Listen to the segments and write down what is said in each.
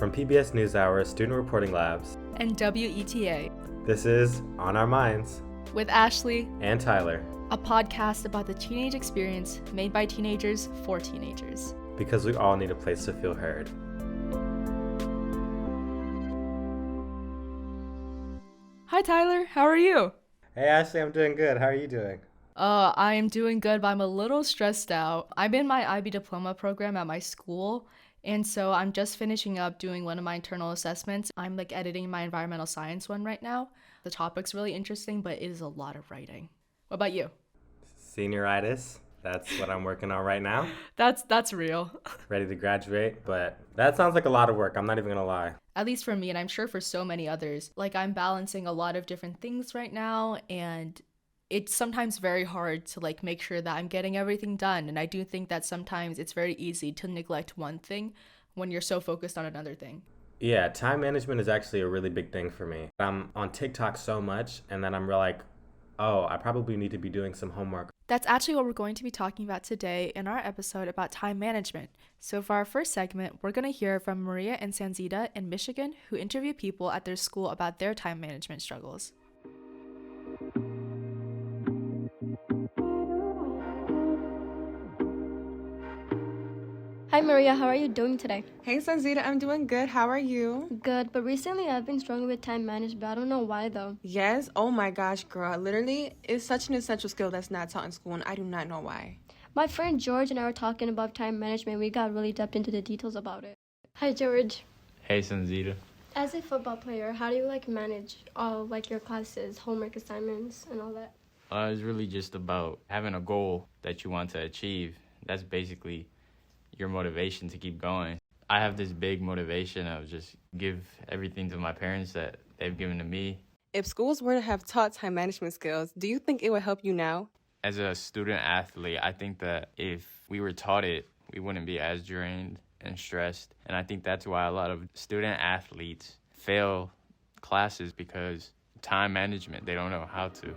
From PBS NewsHour, Student Reporting Labs, and WETA. This is On Our Minds with Ashely and Tyler, a podcast about the teenage experience made by teenagers for teenagers. Because we all need a place to feel heard. Hi Tyler, how are you? Hey Ashely, I'm doing good. How are you doing? I am doing good, but I'm a little stressed out. I'm in my IB diploma program at my school, and so I'm just finishing up doing one of my internal assessments. I'm editing my environmental science one right now. The topic's really interesting, but it is a lot of writing. What about you? Senioritis. That's what I'm working on right now. That's real. Ready to graduate, but that sounds like a lot of work. I'm not even gonna lie. At least for me, and I'm sure for so many others. I'm balancing a lot of different things right now, and it's sometimes very hard to make sure that I'm getting everything done. And I do think that sometimes it's very easy to neglect one thing when you're so focused on another thing. Yeah, time management is actually a really big thing for me. I'm on TikTok so much, and then I'm like, oh, I probably need to be doing some homework. That's actually what we're going to be talking about today in our episode about time management. So for our first segment, we're going to hear from Maria and Sanzeda in Michigan, who interview people at their school about their time management struggles. Hi Maria, how are you doing today? Hey Sanzeda, I'm doing good. How are you? Good, but recently I've been struggling with time management. I don't know why though. Yes? Oh my gosh, girl. Literally, it's such an essential skill that's not taught in school, and I do not know why. My friend George and I were talking about time management. We got really deep into the details about it. Hi George. Hey Sanzeda. As a football player, how do you manage all your classes, homework assignments, and all that? It's really just about having a goal that you want to achieve. That's basically your motivation to keep going. I have this big motivation of just give everything to my parents that they've given to me. If schools were to have taught time management skills, do you think it would help you now? As a student athlete, I think that if we were taught it, we wouldn't be as drained and stressed. And I think that's why a lot of student athletes fail classes, because time management, they don't know how to.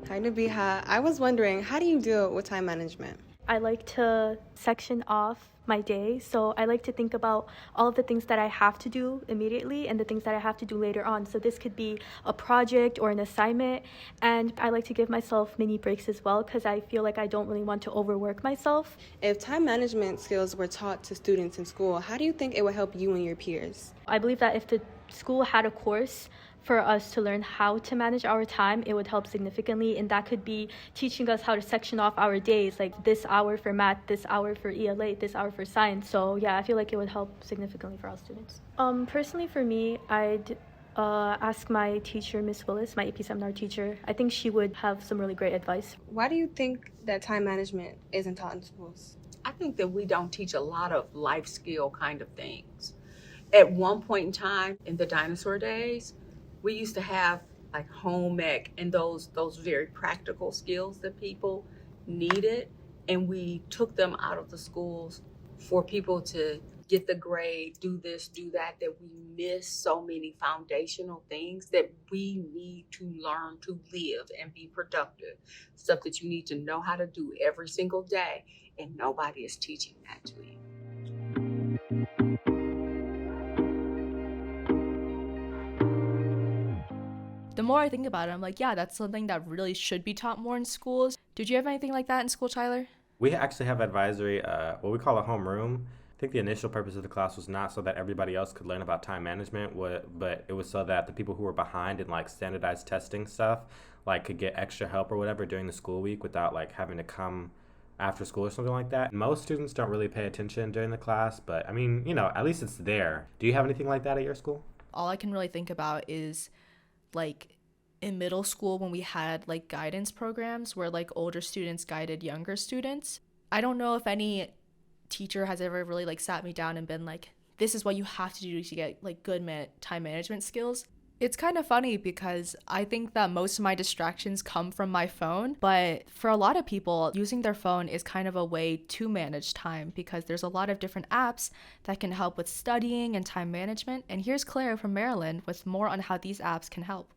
Hi Nabiha. I was wondering, how do you deal with time management? I like to section off my day, so I like to think about all of the things that I have to do immediately and the things that I have to do later on. So this could be a project or an assignment, and I like to give myself mini breaks as well, because I feel like I don't really want to overwork myself. If time management skills were taught to students in school, how do you think it would help you and your peers? I believe that if the school had a course for us to learn how to manage our time, it would help significantly, and that could be teaching us how to section off our days, this hour for math, this hour for ELA, this hour for science. So yeah, I feel like it would help significantly for all students. Personally for me, I'd ask my teacher, Miss Willis, my AP seminar teacher. I think she would have some really great advice. Why do you think that time management isn't taught in schools? I think that we don't teach a lot of life skill kind of things. At one point in time, in the dinosaur days, we used to have home ec and those very practical skills that people needed, and we took them out of the schools for people to get the grade, do this, do that we miss so many foundational things that we need to learn to live and be productive. Stuff that you need to know how to do every single day, and nobody is teaching that to you. The more I think about it, I'm yeah, that's something that really should be taught more in schools. Did you have anything like that in school, Tyler? We actually have advisory, what we call a homeroom. I think the initial purpose of the class was not so that everybody else could learn about time management, but it was so that the people who were behind in standardized testing stuff could get extra help or whatever during the school week without having to come after school or something like that. Most students don't really pay attention during the class, but I mean, at least it's there. Do you have anything like that at your school? All I can really think about is in middle school when we had guidance programs where older students guided younger students. I don't know if any teacher has ever really sat me down and been this is what you have to do to get good time management skills. It's kind of funny because I think that most of my distractions come from my phone, but for a lot of people, using their phone is kind of a way to manage time because there's a lot of different apps that can help with studying and time management. And here's Claire from Maryland with more on how these apps can help.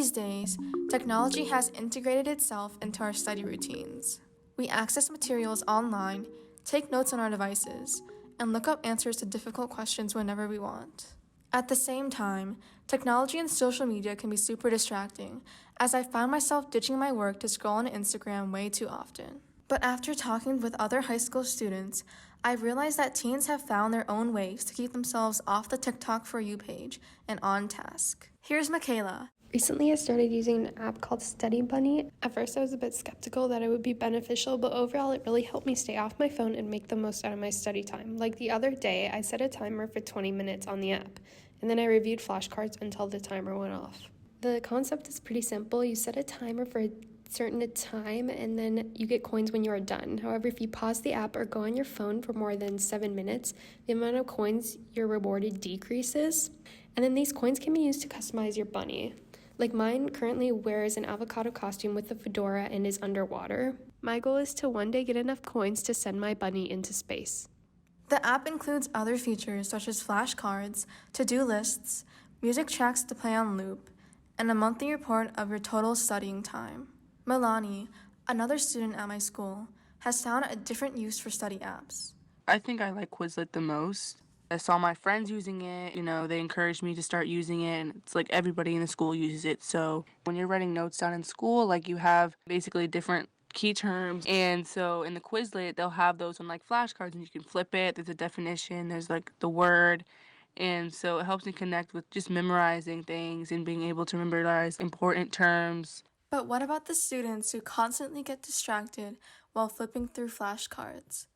These days, technology has integrated itself into our study routines. We access materials online, take notes on our devices, and look up answers to difficult questions whenever we want. At the same time, technology and social media can be super distracting, as I find myself ditching my work to scroll on Instagram way too often. But after talking with other high school students, I've realized that teens have found their own ways to keep themselves off the TikTok For You page and on task. Here's Michaela. Recently, I started using an app called Study Bunny. At first, I was a bit skeptical that it would be beneficial, but overall, it really helped me stay off my phone and make the most out of my study time. Like the other day, I set a timer for 20 minutes on the app, and then I reviewed flashcards until the timer went off. The concept is pretty simple. You set a timer for a certain time, and then you get coins when you are done. However, if you pause the app or go on your phone for more than 7 minutes, the amount of coins you're rewarded decreases, and then these coins can be used to customize your bunny. Like mine currently wears an avocado costume with a fedora and is underwater. My goal is to one day get enough coins to send my bunny into space. The app includes other features such as flashcards, to-do lists, music tracks to play on loop, and a monthly report of your total studying time. Milani, another student at my school, has found a different use for study apps. I think I like Quizlet the most. I saw my friends using it, they encouraged me to start using it, and it's like everybody in the school uses it. So when you're writing notes down in school, like you have basically different key terms, and so in the Quizlet, they'll have those on like flashcards, and you can flip it. There's a definition, there's like the word, and so it helps me connect with just memorizing things and being able to memorize important terms. But what about the students who constantly get distracted while flipping through flashcards?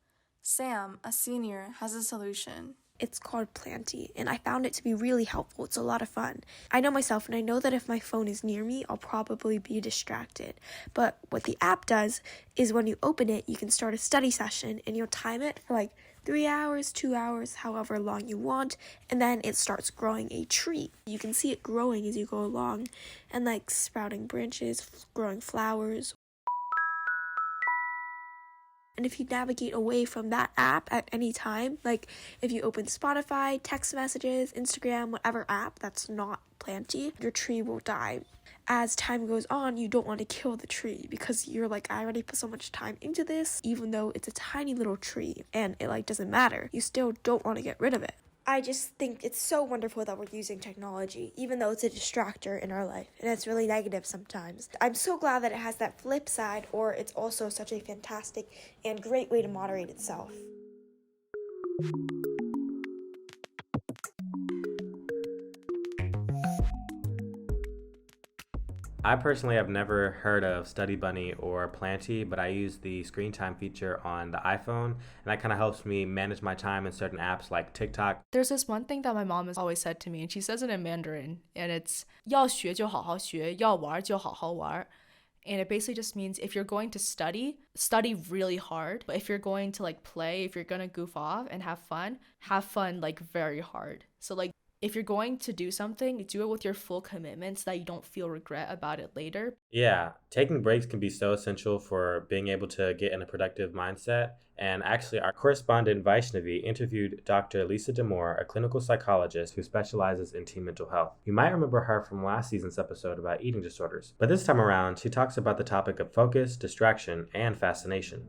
Sam, a senior, has a solution. It's called Planty, and I found it to be really helpful. It's a lot of fun. I know myself, and I know that if my phone is near me, I'll probably be distracted. But what the app does is when you open it, you can start a study session, and you'll time it for like 3 hours, 2 hours, however long you want, and then it starts growing a tree. You can see it growing as you go along, and like sprouting branches, growing flowers. And if you navigate away from that app at any time, like if you open Spotify, text messages, Instagram, whatever app that's not Planty, your tree will die. As time goes on, you don't want to kill the tree because you're like, I already put so much time into this, even though it's a tiny little tree and it like doesn't matter. You still don't want to get rid of it. I just think it's so wonderful that we're using technology, even though it's a distractor in our life, and it's really negative sometimes. I'm so glad that it has that flip side, or it's also such a fantastic and great way to moderate itself. I personally have never heard of Study Bunny or Planty, but I use the screen time feature on the iPhone, and that kind of helps me manage my time in certain apps like TikTok. There's this one thing that my mom has always said to me, and she says it in Mandarin, and it's 要学就好好学,要玩就好好玩. And it basically just means if you're going to study really hard. But if you're going to like play, if you're going to goof off and have fun like very hard. So like if you're going to do something, do it with your full commitment so that you don't feel regret about it later. Yeah, taking breaks can be so essential for being able to get in a productive mindset. And actually, our correspondent Vaishnavi interviewed Dr. Lisa Damour, a clinical psychologist who specializes in teen mental health. You might remember her from last season's episode about eating disorders. But this time around, she talks about the topic of focus, distraction, and fascination.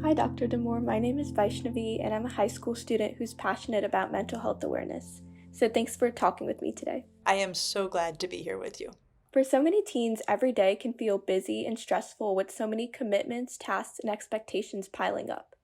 Hi, Dr. Damour. My name is Vaishnavi, and I'm a high school student who's passionate about mental health awareness. So thanks for talking with me today. I am so glad to be here with you. For so many teens, every day can feel busy and stressful with so many commitments, tasks, and expectations piling up.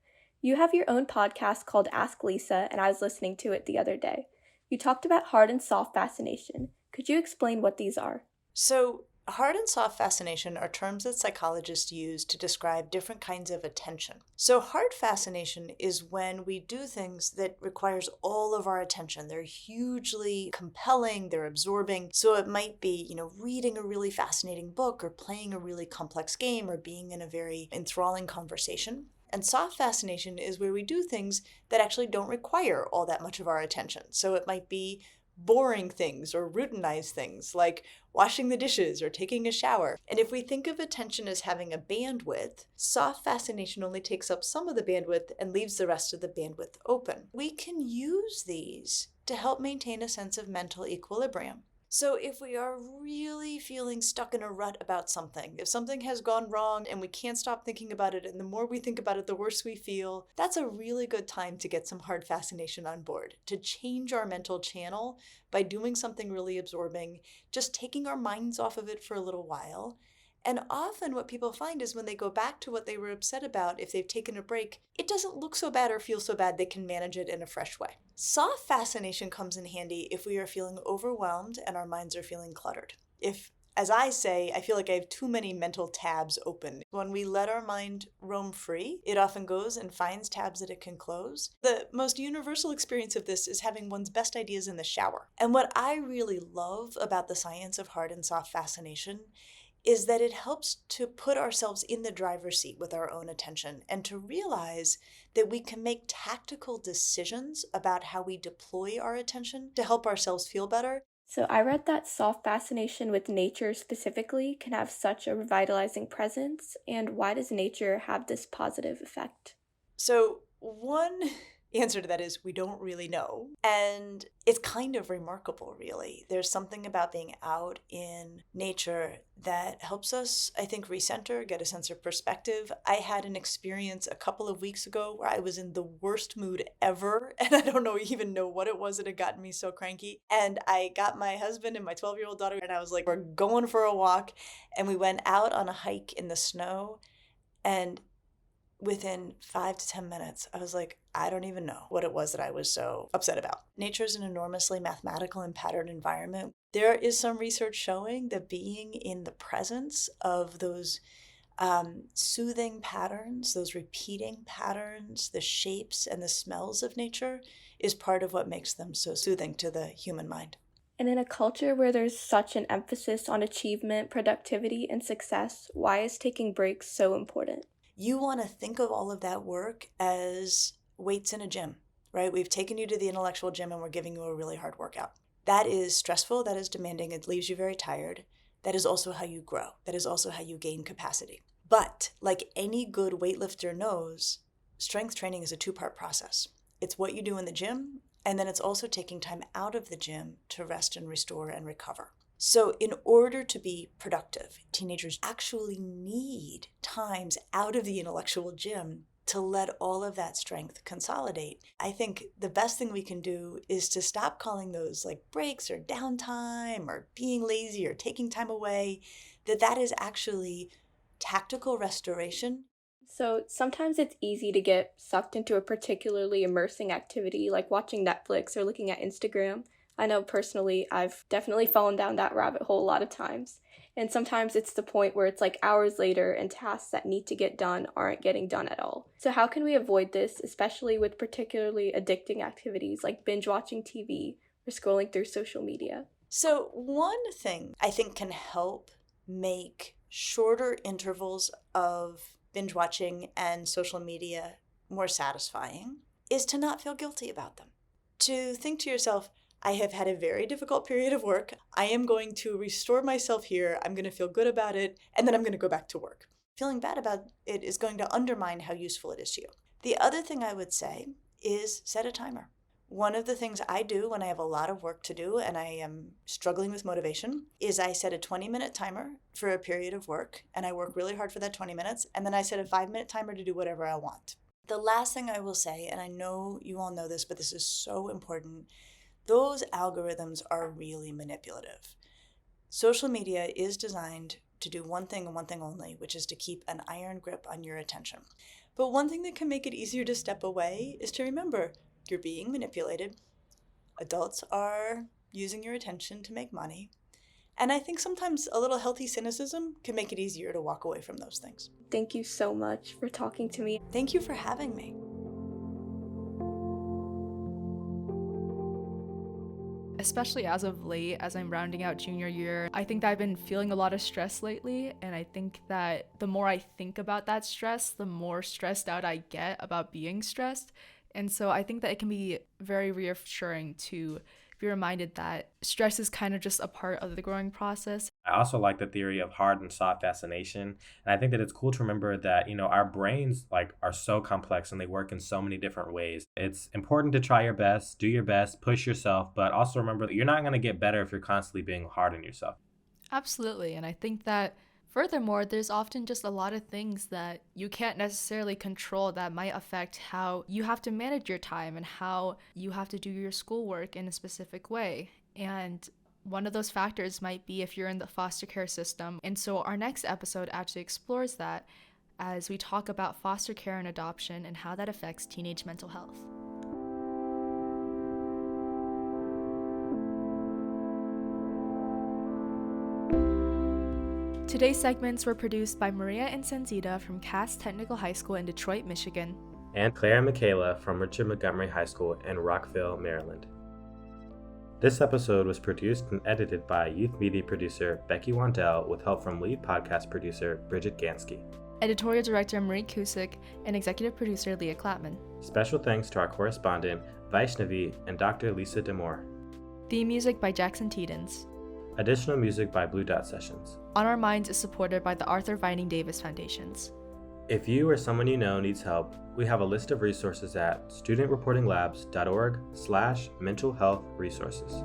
You have your own podcast called Ask Lisa, and I was listening to it the other day. You talked about hard and soft fascination. Could you explain what these are? So, hard and soft fascination are terms that psychologists use to describe different kinds of attention. So hard fascination is when we do things that requires all of our attention. They're hugely compelling, they're absorbing. So it might be, reading a really fascinating book or playing a really complex game or being in a very enthralling conversation. And soft fascination is where we do things that actually don't require all that much of our attention. So it might be boring things or routinized things like washing the dishes or taking a shower. And if we think of attention as having a bandwidth, soft fascination only takes up some of the bandwidth and leaves the rest of the bandwidth open. We can use these to help maintain a sense of mental equilibrium. So if we are really feeling stuck in a rut about something, if something has gone wrong and we can't stop thinking about it, and the more we think about it, the worse we feel, that's a really good time to get some hard fascination on board, to change our mental channel by doing something really absorbing, just taking our minds off of it for a little while. And often what people find is when they go back to what they were upset about, if they've taken a break, it doesn't look so bad or feel so bad. They can manage it in a fresh way. Soft fascination comes in handy if we are feeling overwhelmed and our minds are feeling cluttered. If, as I say, I feel like I have too many mental tabs open. When we let our mind roam free, it often goes and finds tabs that it can close. The most universal experience of this is having one's best ideas in the shower. And what I really love about the science of hard and soft fascination is that it helps to put ourselves in the driver's seat with our own attention and to realize that we can make tactical decisions about how we deploy our attention to help ourselves feel better. So I read that soft fascination with nature specifically can have such a revitalizing presence, and why does nature have this positive effect? So one answer to that is we don't really know. And it's kind of remarkable, really. There's something about being out in nature that helps us, I think, recenter, get a sense of perspective. I had an experience a couple of weeks ago where I was in the worst mood ever, and I don't even know what it was that had gotten me so cranky. And I got my husband and my 12-year-old daughter, and I was like, we're going for a walk. And we went out on a hike in the snow, and within 5 to 10 minutes, I was like, I don't even know what it was that I was so upset about. Nature is an enormously mathematical and patterned environment. There is some research showing that being in the presence of those soothing patterns, those repeating patterns, the shapes and the smells of nature is part of what makes them so soothing to the human mind. And in a culture where there's such an emphasis on achievement, productivity, and success, why is taking breaks so important? You want to think of all of that work as weights in a gym, right? We've taken you to the intellectual gym and we're giving you a really hard workout. That is stressful, that is demanding, it leaves you very tired. That is also how you grow. That is also how you gain capacity. But like any good weightlifter knows, strength training is a two-part process. It's what you do in the gym, and then it's also taking time out of the gym to rest and restore and recover. So in order to be productive, teenagers actually need times out of the intellectual gym to let all of that strength consolidate. I think the best thing we can do is to stop calling those like breaks or downtime or being lazy or taking time away, that is actually tactical restoration. So sometimes it's easy to get sucked into a particularly immersing activity like watching Netflix or looking at Instagram. I know personally I've definitely fallen down that rabbit hole a lot of times. And sometimes it's the point where it's like hours later and tasks that need to get done aren't getting done at all. So how can we avoid this, especially with particularly addicting activities like binge watching TV or scrolling through social media? So one thing I think can help make shorter intervals of binge watching and social media more satisfying is to not feel guilty about them. To think to yourself, I have had a very difficult period of work. I am going to restore myself here. I'm going to feel good about it, and then I'm going to go back to work. Feeling bad about it is going to undermine how useful it is to you. The other thing I would say is set a timer. One of the things I do when I have a lot of work to do and I am struggling with motivation is I set a 20-minute timer for a period of work, and I work really hard for that 20 minutes, and then I set a 5-minute timer to do whatever I want. The last thing I will say, and I know you all know this, but this is so important, those algorithms are really manipulative. Social media is designed to do one thing and one thing only, which is to keep an iron grip on your attention. But one thing that can make it easier to step away is to remember you're being manipulated. Adults are using your attention to make money. And I think sometimes a little healthy cynicism can make it easier to walk away from those things. Thank you so much for talking to me. Thank you for having me. Especially as of late, as I'm rounding out junior year, I think that I've been feeling a lot of stress lately, and I think that the more I think about that stress, the more stressed out I get about being stressed. And so I think that it can be very reassuring to be reminded that stress is kind of just a part of the growing process. I also like the theory of hard and soft fascination. And I think that it's cool to remember that, our brains are so complex and they work in so many different ways. It's important to try your best, do your best, push yourself, but also remember that you're not going to get better if you're constantly being hard on yourself. Absolutely. And I think that furthermore, there's often just a lot of things that you can't necessarily control that might affect how you have to manage your time and how you have to do your schoolwork in a specific way. And one of those factors might be if you're in the foster care system. And so our next episode actually explores that as we talk about foster care and adoption and how that affects teenage mental health. Today's segments were produced by Maria and Sanzeda from Cass Technical High School in Detroit, Michigan, and Claire and Michaela from Richard Montgomery High School in Rockville, Maryland. This episode was produced and edited by youth media producer Becky Wandel with help from lead podcast producer Briget Ganske, editorial director Marie Kusick, and executive producer Leah Clapman. Special thanks to our correspondent Vaishnavi and Dr. Lisa Damour. Theme music by Jackson Teedens. Additional music by Blue Dot Sessions. On Our Minds is supported by the Arthur Vining Davis Foundations. If you or someone you know needs help, we have a list of resources at studentreportinglabs.org/mental health resources.